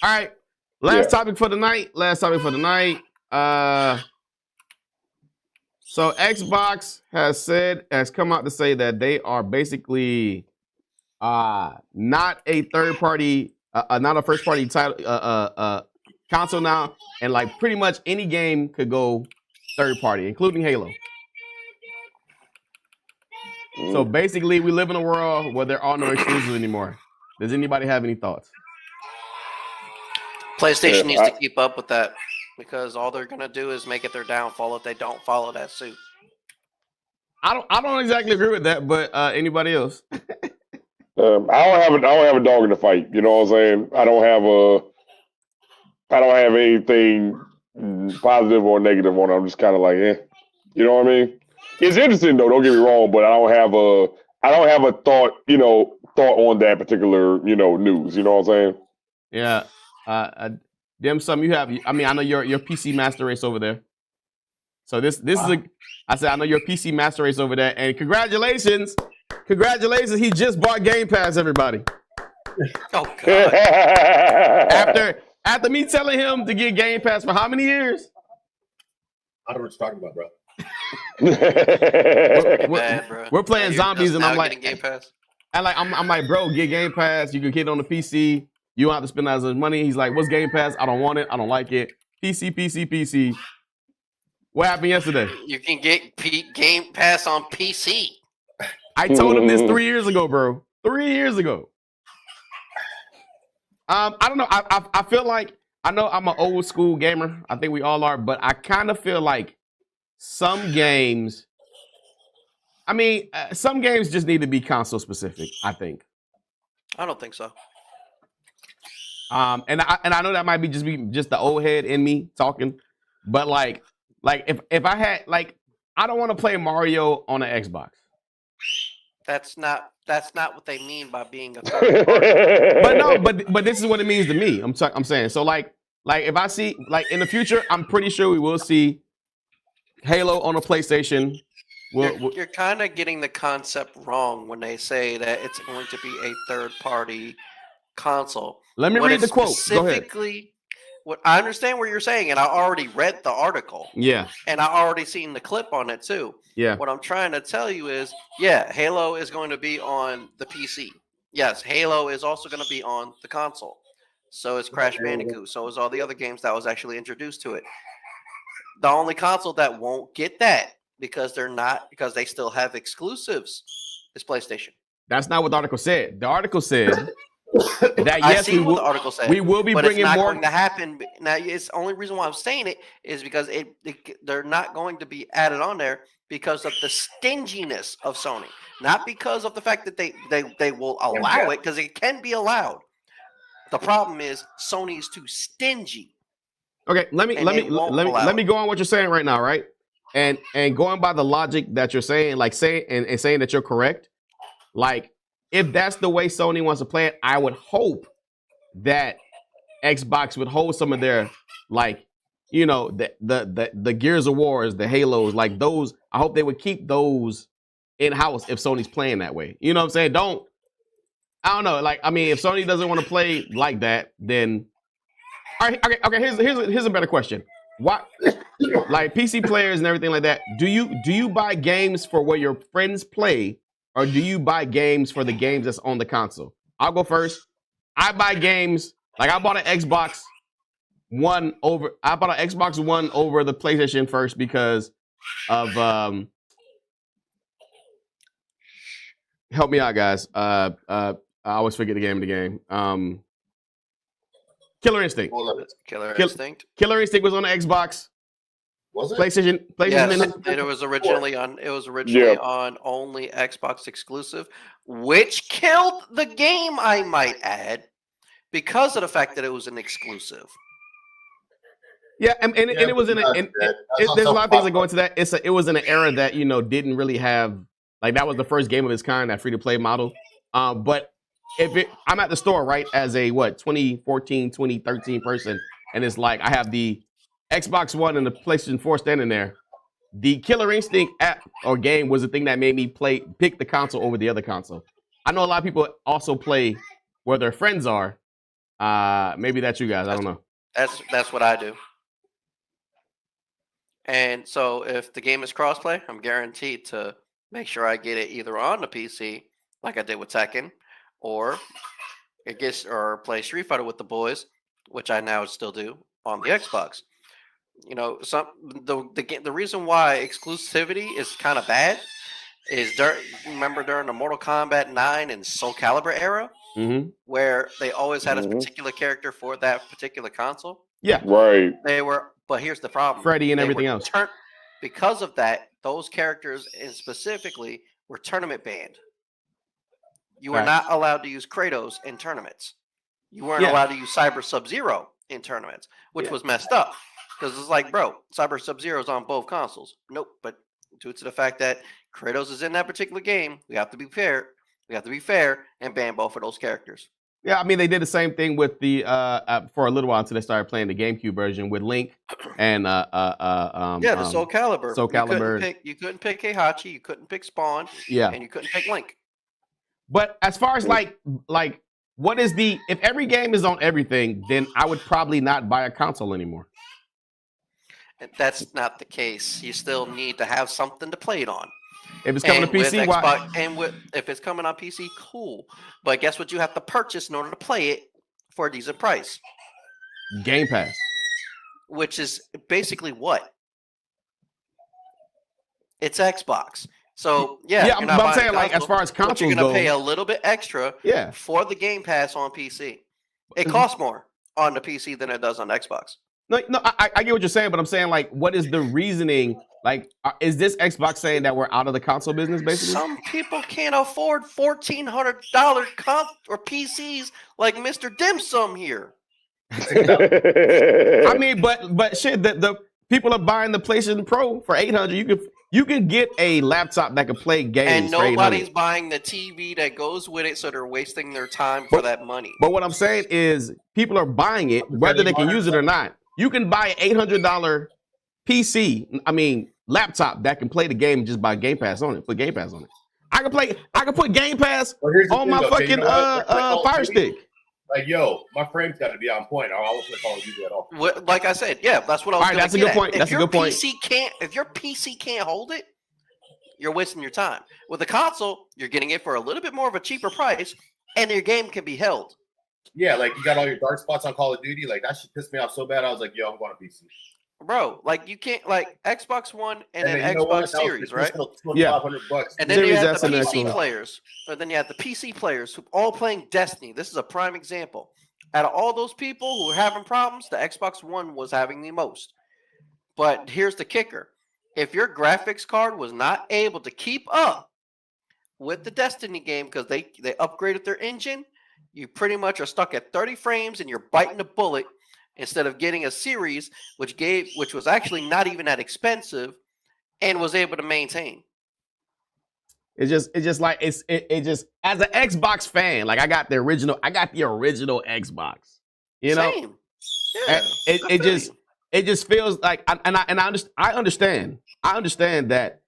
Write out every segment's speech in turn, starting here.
All right. Yeah. Last topic for the night. So Xbox has come out to say that they are basically not a third party, not a first party title console now, and like pretty much any game could go third party, including Halo. So basically, we live in a world where there are no exclusives anymore. Does anybody have any thoughts? PlayStation needs to keep up with that because all they're gonna do is make it their downfall if they don't follow that suit. I don't exactly agree with that, but anybody else? I don't have a dog in the fight. You know what I'm saying? I don't have anything positive or negative on it. I'm just kind of like, you know what I mean? It's interesting though. Don't get me wrong, but I don't have a thought on that particular news. You know what I'm saying? Yeah. Dim Sum, you have. I mean, I know your PC master race over there. So this is I said I know your PC master race over there, and congratulations, he just bought Game Pass, everybody. Oh God! After me telling him to get Game Pass for how many years? I don't know what you're talking about, bro. We're playing zombies, and I'm like, Game Pass. I'm like, bro, get Game Pass. You can get it on the PC. You don't have to spend as much money. He's like, what's Game Pass? I don't want it. I don't like it. PC. What happened yesterday? You can get Game Pass on PC. I told him this 3 years ago, bro. 3 years ago. I don't know. I feel like, I know I'm an old school gamer. I think we all are, but I kind of feel like some games just need to be console specific, I think. I don't think so. And I know that might be just the old head in me talking, but like if I had I don't want to play Mario on an Xbox. That's not what they mean by being a third party. But no, but this is what it means to me. I'm saying so like if I see in the future, I'm pretty sure we will see Halo on a PlayStation. You're kind of getting the concept wrong when they say that it's going to be a third party console. Let me read the quote. Go ahead. What I understand what you're saying, and I already read the article. Yeah. And I already seen the clip on it too. Yeah. What I'm trying to tell you is, yeah, Halo is going to be on the PC. Yes, Halo is also going to be on the console. So is Crash Bandicoot. So is all the other games that was actually introduced to it. The only console that won't get that because they still have exclusives is PlayStation. That's not what the article said. The article said that yes, the article said. We will be bringing it's not more. Going to happen now. It's the only reason why I'm saying it is because they're not going to be added on there because of the stinginess of Sony, not because of the fact that they will allow it, because it can be allowed. The problem is Sony is too stingy. Okay, let me go on what you're saying right now, right? And going by the logic that you're saying, saying that you're correct, like. If that's the way Sony wants to play it, I would hope that Xbox would hold some of their the Gears of Wars, the Halos, like those. I hope they would keep those in house if Sony's playing that way. You know what I'm saying? I don't know. If Sony doesn't want to play like that, then all right. Okay. Here's a better question. Why, like PC players and everything like that? Do you buy games for where your friends play? Or do you buy games for the games that's on the console? I'll go first. I buy games I bought an Xbox One over the PlayStation first because of help me out, guys. I always forget the game. Killer Instinct. Killer Instinct. Killer Instinct was on the Xbox. Was it? PlayStation. Yes, it was originally on. It was originally on only Xbox exclusive, which killed the game. I might add, because of the fact that it was an exclusive. Yeah, and it was in there's a lot of things that go into that. It was in an era that didn't really have that was the first game of its kind, that free to play model. But I'm at the store right as a 2014, 2013 person, and it's I have the Xbox One and the PlayStation 4 standing there. The Killer Instinct app or game was the thing that made me pick the console over the other console. I know a lot of people also play where their friends are, Maybe that's you guys. I don't know. That's what I do. And so if the game is crossplay, I'm guaranteed to make sure I get it either on the PC, like I did with Tekken, or play Street Fighter with the boys, which I now still do on the Xbox. You know, the reason why exclusivity is kind of bad is remember during the Mortal Kombat 9 and Soul Calibur era, where they always had a particular character for that particular console. Yeah, right. But here's the problem: Freddy and everything else. Because of that, those characters specifically were tournament banned. You were not allowed to use Kratos in tournaments. You weren't allowed to use Cyber Sub-Zero in tournaments, which was messed up. Because it's like, bro, Cyber Sub-Zero is on both consoles. Nope. But due to the fact that Kratos is in that particular game, we have to be fair. We have to be fair and ban both of those characters. Yeah, I mean, they did the same thing with the for a little while until they started playing the GameCube version with Link and the Soul Calibur. Soul Calibur. You couldn't pick Heihachi, you couldn't pick Spawn, and you couldn't pick Link. But as far as like what is if every game is on everything, then I would probably not buy a console anymore. And that's not the case. You still need to have something to play it on. If it's coming to PC, why? If it's coming on PC, cool. But guess what? You have to purchase in order to play it for a decent price. Game Pass, which is basically what? It's Xbox. So I'm saying like as far as consoles you're go, gonna pay a little bit extra, for the Game Pass on PC. It costs more on the PC than it does on Xbox. No, I get what you're saying, but I'm saying like, what is the reasoning? Like, is this Xbox saying that we're out of the console business, basically? Some people can't afford $1,400 or PCs like Mr. Dim Sum here. I mean, but shit, the people are buying the PlayStation Pro for $800. You can get a laptop that can play games, and nobody's buying the TV that goes with it, so they're wasting their time for that money. But what I'm saying is, people are buying it whether they can use it or not. You can buy an $800 PC, laptop that can play the game and just buy Game Pass on it. Put Game Pass on it. I can put Game Pass on my fucking Fire Stick. Like, yo, my frame's got to be on point. I always play Call of Duty at all. Like I said, that's what I was. All right, that's a good point. That's a good point. If your PC can't hold it, you're wasting your time. With a console, you're getting it for a little bit more of a cheaper price, and your game can be held. Yeah, like you got all your dark spots on Call of Duty. Like that shit pissed me off so bad. I was like, yo, I'm going to PC. Bro, like you can't Xbox One and then Xbox Series, right? Yeah. And then you have the PC players. But then you have the PC players who all playing Destiny. This is a prime example. Out of all those people who were having problems, the Xbox One was having the most. But here's the kicker. If your graphics card was not able to keep up with the Destiny game because they upgraded their engine, you pretty much are stuck at 30 frames and you're biting the bullet instead of getting a series which was actually not even that expensive and was able to maintain. It's just like as an Xbox fan, like I got the original Xbox. You know? Same. Yeah, it just feels like I understand that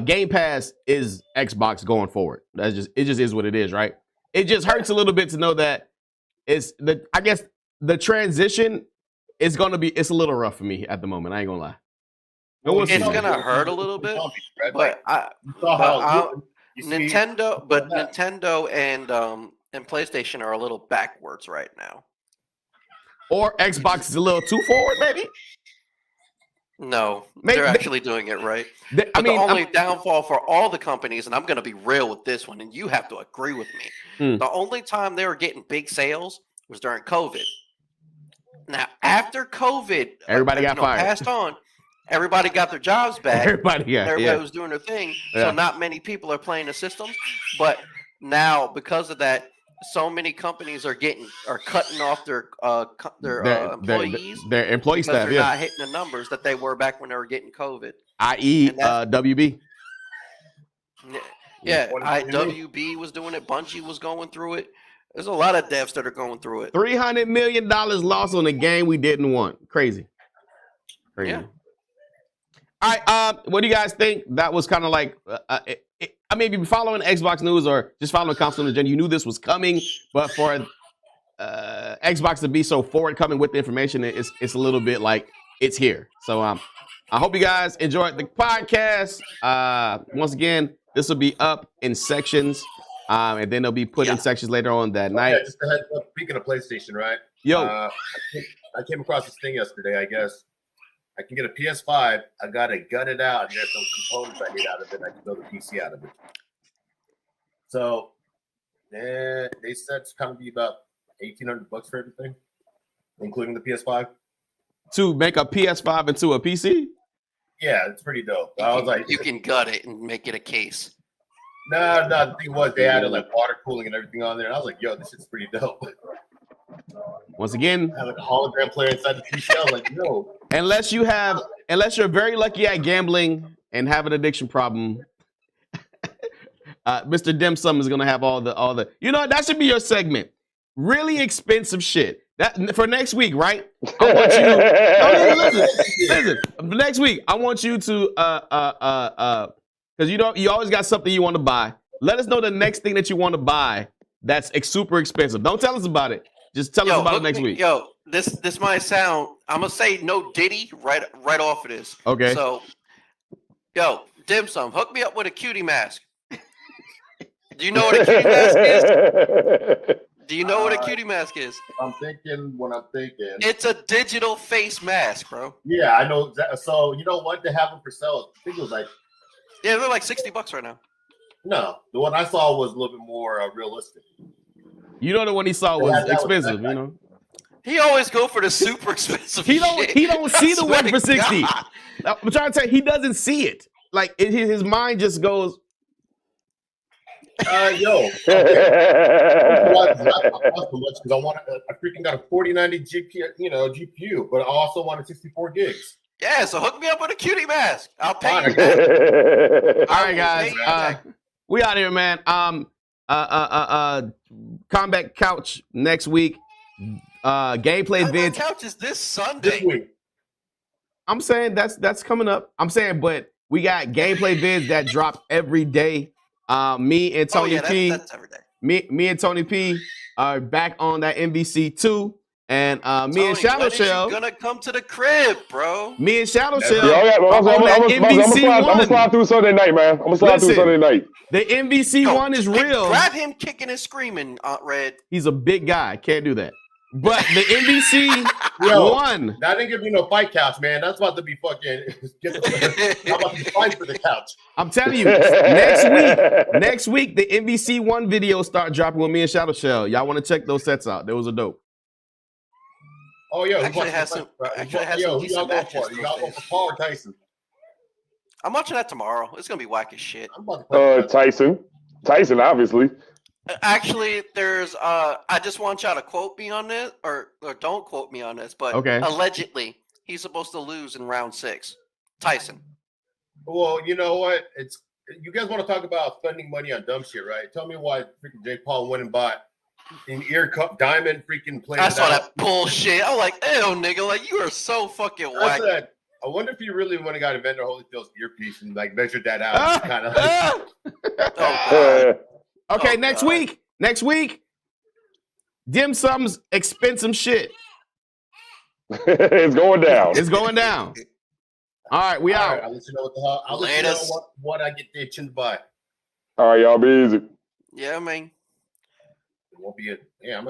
Game Pass is Xbox going forward. It just is what it is, right? It just hurts a little bit to know that I guess the transition is it's a little rough for me at the moment. I ain't gonna lie. It's gonna hurt a little bit, but Nintendo and PlayStation are a little backwards right now. Or Xbox is a little too forward, maybe. No, they're actually doing it right. The only downfall for all the companies, and I'm going to be real with this one, and you have to agree with me. The only time they were getting big sales was during COVID. Now, after COVID, everybody got fired. Passed on. Everybody got their jobs back. Everybody was doing their thing. Yeah. So not many people are playing the systems. But now, because of that, so many companies are cutting off their employees, their employee staff. They're not hitting the numbers that they were back when they were getting COVID. I.e., WB. Yeah, WB was doing it. Bungie was going through it. There's a lot of devs that are going through it. $300 million lost on a game we didn't want. Crazy. Yeah. All right. What do you guys think? That was kind of like, if you're following Xbox news or just following console in general, you knew this was coming. But for Xbox to be so forward-coming with the information. It's a little bit like it's here. So I hope you guys enjoyed the podcast. Once again, this will be up in sections, and then they'll be put in sections later on that night. Yeah, just a heads up, speaking of PlayStation, right? Yo, I came across this thing yesterday. I guess I can get a PS5. I gotta gut it out, and there's some components I need out of it. I can build a PC out of it. So, they said it's going to be about $1,800 for everything, including the PS5. to make a PS5 into a PC? Yeah, it's pretty dope. I was like, you can gut it and make it a case. no. The thing was, they added like water cooling and everything on there, and I was like, yo, this shit's pretty dope. Once again, I had like a hologram player inside the PC. I was like, yo. unless you're very lucky at gambling and have an addiction problem, Mr. Dim Sum is gonna have all the. You know, that should be your segment. Really expensive shit. That for next week, right? I want you. Listen. Next week, I want you to because you always got something you want to buy. Let us know the next thing that you want to buy that's super expensive. Don't tell us about it. Just tell us about it next week. Yo, this might sound. I'm gonna say no Diddy right off of this. Okay. So, yo, Dim Sum, hook me up with a cutie mask. Do you know what a cutie mask is? Do you know what a cutie mask is? I'm thinking what I'm thinking. It's a digital face mask, bro. Yeah, I know. So you know what? They have them for sale. I think it was like Yeah, they're like $60 right now. no. The one I saw was a little bit more realistic. You know the one he saw was that was- expensive. You know. He always go for the super expensive. He don't shit. see the I swear one for to 60. God. I'm trying to tell you, he doesn't see it. Like his mind just goes. Yo. Not so much because I freaking got a 4090 GPU, but I also wanted 64 gigs. Yeah, so hook me up with a cutie mask. I'll pay Fine. you back. All right, guys. We out here, man. Combat Couch next week. Gameplay Combat vids. Couch is this This Sunday. week. I'm saying that's coming up. I'm saying, but we got gameplay vids that drop every day. Me and Tony P. That's every day. Me and Tony P are back on that MVC2, and me and Shadow Shell. Gonna come to the crib, bro. Me and Shadow Yeah, Shell. Yeah, are on that I'm MVC1. gonna slide through Sunday night, man. I'm gonna slide through Listen. Sunday night. The MVC1 is real. Grab him kicking and screaming, Aunt Red. He's a big guy. Can't do that. But the MVC Yo, won. that didn't give me no fight couch, man. That's about to be fucking. I'm about to fight for the couch. I'm telling you, next week, the MVC1 videos start dropping with me and Shadow Shell. Y'all want to check those sets out? Those are dope. Oh, yo, Actually has some who decent y'all going matches for? You y'all going for Paul or Tyson? I'm watching that tomorrow. It's gonna be whack as shit. I'm about to play. Tyson, obviously. Actually, there's I just want y'all to quote me on this, or don't quote me on this, but Okay. allegedly he's supposed to lose in round 6. Tyson. Well, you know what? It's you guys want to talk about spending money on dumb shit, right? Tell me why freaking Jake Paul went and bought an ear cup diamond freaking plate. I saw that bullshit. I'm like, ew, nigga, like you are so fucking I whack. said, I wonder if you really went and got Evander Holyfield's earpiece and like measured that out. Kind of like, Oh, God. Okay, Oh, next God. week. Next week, Dim Sum's expensive shit. It's going down. It's going down. All right, we all out. right, I'll let you know what the hell. I'll let you know Latest. what I get the itching to buy. All right, y'all be easy. Yeah, man. It won't be a yeah. I'm